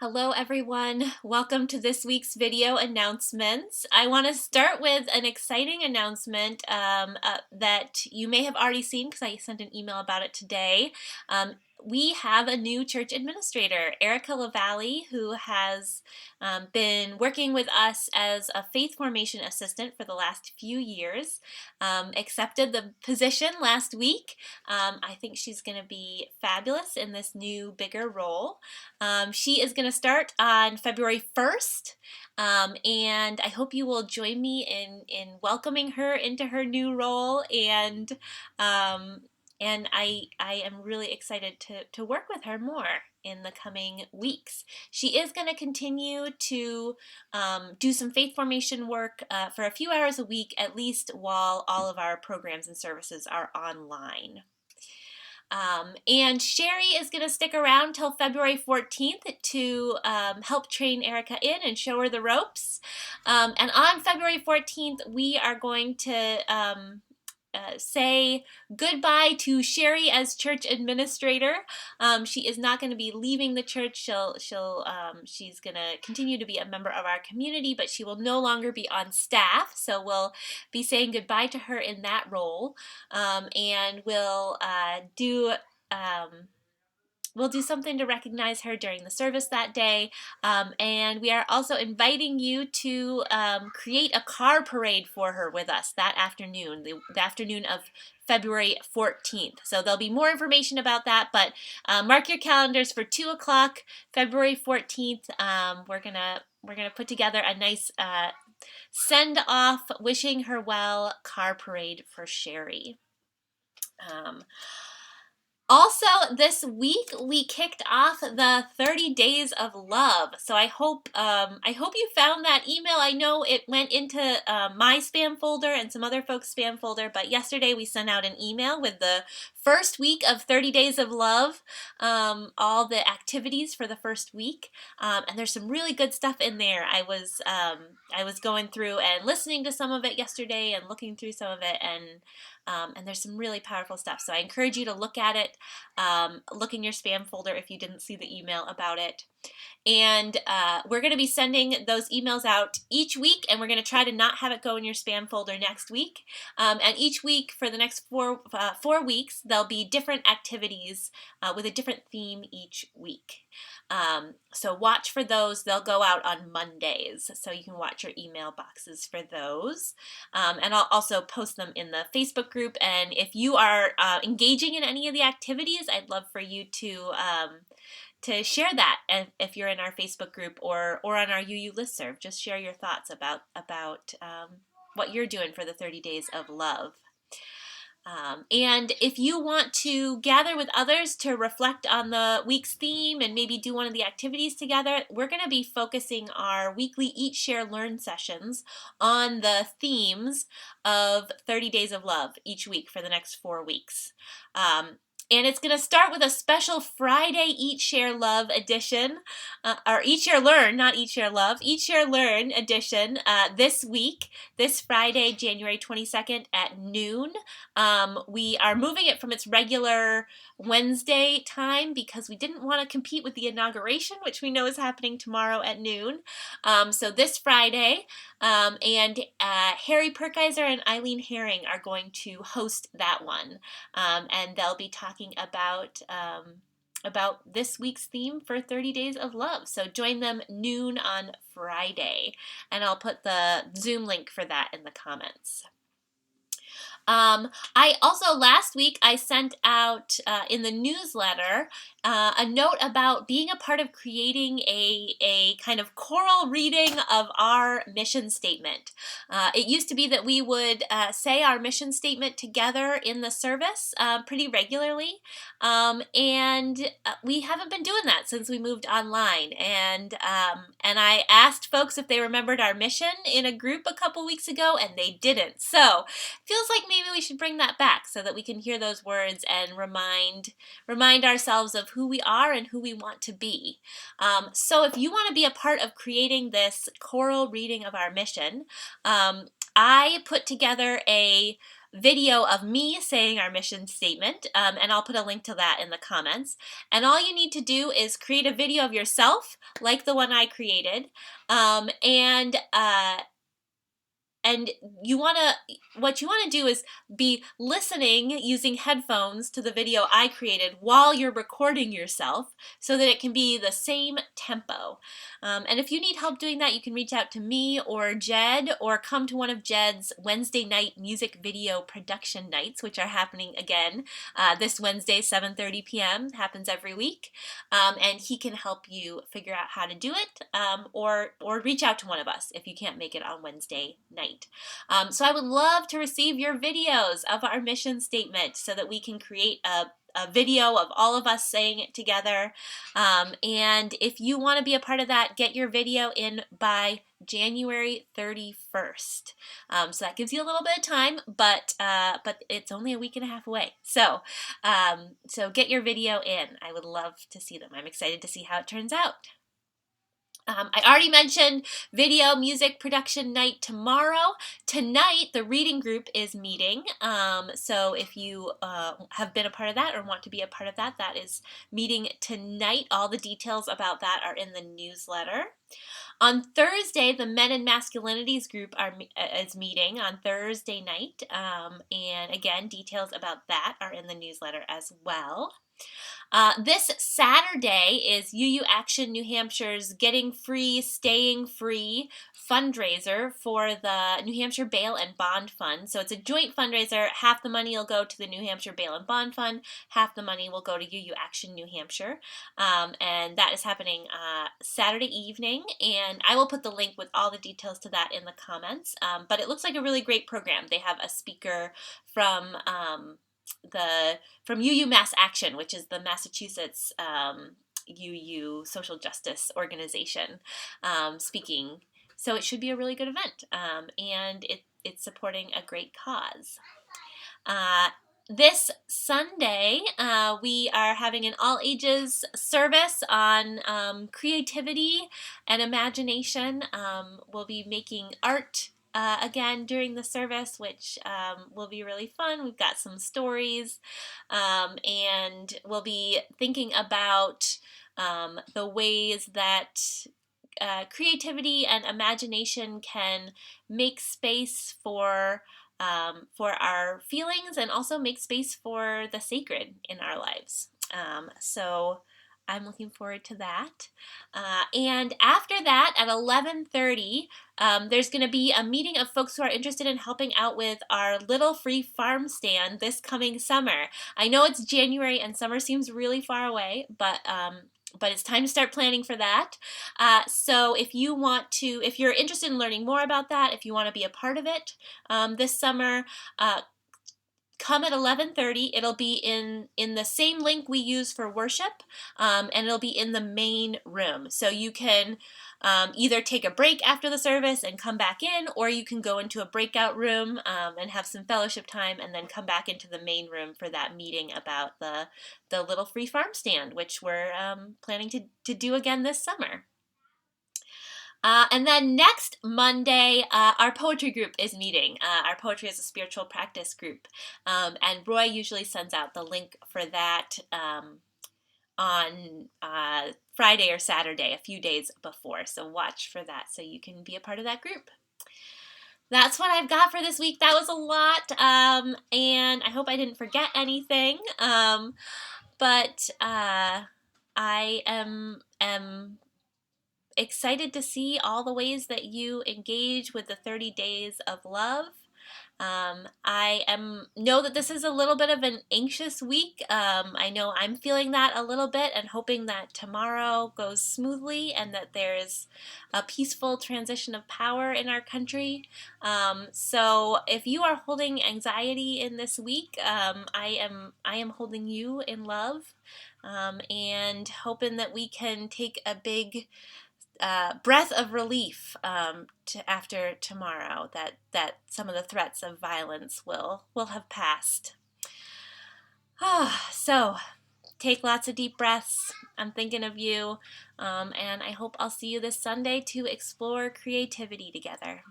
Hello everyone, welcome to this week's video announcements. I want to start with an exciting announcement that you may have already seen because I sent an email about it today. We have a new church administrator, Erica LaValle, who has been working with us as a faith formation assistant for the last few years. Accepted the position last week. I think she's going to be fabulous in this new, bigger role. She is going to start on February 1st, and I hope you will join me in welcoming her into her new role, and I am really excited to work with her more in the coming weeks. She is going to continue to do some faith formation work for a few hours a week, at least while all of our programs and services are online. And Sherry is going to stick around till February 14th to help train Erica in and show her the ropes. And on February 14th, we are going to say goodbye to Sherry as church administrator. She is not going to be leaving the church. She's going to continue to be a member of our community, but she will no longer be on staff. So we'll be saying goodbye to her in that role, and we'll do something to recognize her during the service that day, and we are also inviting you to create a car parade for her with us that afternoon, the afternoon of February 14th. So there'll be more information about that, but mark your calendars for 2 o'clock, February 14th. We're gonna put together a nice send-off, wishing her well car parade for Sherry. Also, this week we kicked off the 30 Days of Love. So I hope you found that email. I know it went into my spam folder and some other folks' spam folder, but yesterday we sent out an email with the first week of 30 Days of Love, all the activities for the first week, and there's some really good stuff in there. I was going through and listening to some of it yesterday and looking through some of it, and there's some really powerful stuff. So I encourage you to look at it. Look in your spam folder if you didn't see the email about it. And we're going to be sending those emails out each week, and we're going to try to not have it go in your spam folder next week. And each week for the next four weeks, there'll be different activities with a different theme each week. So watch for those. They'll go out on Mondays, so you can watch your email boxes for those. And I'll also post them in the Facebook group. And if you are engaging in any of the activities, I'd love for you to share that. And if you're in our Facebook group or on our UU listserv, just share your thoughts about what you're doing for the 30 Days of Love. And if you want to gather with others to reflect on the week's theme and maybe do one of the activities together, we're going to be focusing our weekly Eat, Share, Learn sessions on the themes of 30 Days of Love each week for the next 4 weeks. And it's going to start with a special Friday Eat, Share, Love edition, or Eat, Share, Learn, not Eat, Share, Love, Eat, Share, Learn edition this week, this Friday, January 22nd at noon. We are moving it from its regular Wednesday time because we didn't want to compete with the inauguration, which we know is happening tomorrow at noon. So this Friday, and Harry Perkiser and Eileen Herring are going to host that one, and they'll be talking about this week's theme for 30 Days of Love. So join them noon on Friday, and I'll put the Zoom link for that in the comments. I also, last week, I sent out in the newsletter a note about being a part of creating a kind of choral reading of our mission statement. It used to be that we would say our mission statement together in the service pretty regularly, and we haven't been doing that since we moved online. And I asked folks if they remembered our mission in a group a couple weeks ago, and they didn't. So feels like maybe we should bring that back so that we can hear those words and remind ourselves of who we are and who we want to be. So if you want to be a part of creating this choral reading of our mission, I put together a video of me saying our mission statement, and I'll put a link to that in the comments. And all you need to do is create a video of yourself, like the one I created, and what you want to do is be listening using headphones to the video I created while you're recording yourself so that it can be the same tempo. And if you need help doing that, you can reach out to me or Jed, or come to one of Jed's Wednesday night music video production nights, which are happening again this Wednesday, 7:30 p.m. Happens every week. And he can help you figure out how to do it, or reach out to one of us if you can't make it on Wednesday night. So I would love to receive your videos of our mission statement so that we can create a video of all of us saying it together. And if you want to be a part of that, get your video in by January 31st. So that gives you a little bit of time, but it's only a week and a half away. So get your video in. I would love to see them. I'm excited to see how it turns out. I already mentioned video music production night tomorrow. Tonight, the reading group is meeting. So if you have been a part of that or want to be a part of that, that is meeting tonight. All the details about that are in the newsletter. On Thursday, the Men and Masculinities group is meeting on Thursday night. And again, details about that are in the newsletter as well. This Saturday is UU Action New Hampshire's Getting Free, Staying Free fundraiser for the New Hampshire Bail and Bond Fund. So it's a joint fundraiser. Half the money will go to the New Hampshire Bail and Bond Fund. Half the money will go to UU Action New Hampshire. And that is happening Saturday evening. And I will put the link with all the details to that in the comments. But it looks like a really great program. They have a speaker from UU Mass Action, which is the Massachusetts UU social justice organization, speaking. So it should be a really good event, and it's supporting a great cause. This Sunday, we are having an all-ages service on creativity and imagination. We'll be making art again during the service, which will be really fun. We've got some stories, and we'll be thinking about the ways that creativity and imagination can make space for our feelings and also make space for the sacred in our lives. So I'm looking forward to that. And after that, at 11:30, there's going to be a meeting of folks who are interested in helping out with our Lil Free Farmstand this coming summer. I know it's January and summer seems really far away, but it's time to start planning for that. So if you're interested in learning more about that, if you want to be a part of it this summer, come at 11:30. It'll be in the same link we use for worship, and it'll be in the main room. So you can either take a break after the service and come back in, or you can go into a breakout room and have some fellowship time and then come back into the main room for that meeting about the Lil Free Farmstand, which we're planning to do again this summer. And then next Monday, our poetry group is meeting. Our poetry is a spiritual practice group. And Roy usually sends out the link for that on Friday or Saturday, a few days before. So watch for that so you can be a part of that group. That's what I've got for this week. That was a lot, and I hope I didn't forget anything. But I am excited to see all the ways that you engage with the 30 days of love. I know that this is a little bit of an anxious week. I know I'm feeling that a little bit and hoping that tomorrow goes smoothly and that there's a peaceful transition of power in our country. So if you are holding anxiety in this week, I am holding you in love, and hoping that we can take a big breath of relief after tomorrow, that some of the threats of violence will have passed. So take lots of deep breaths. I'm thinking of you, and I hope I'll see you this Sunday to explore creativity together.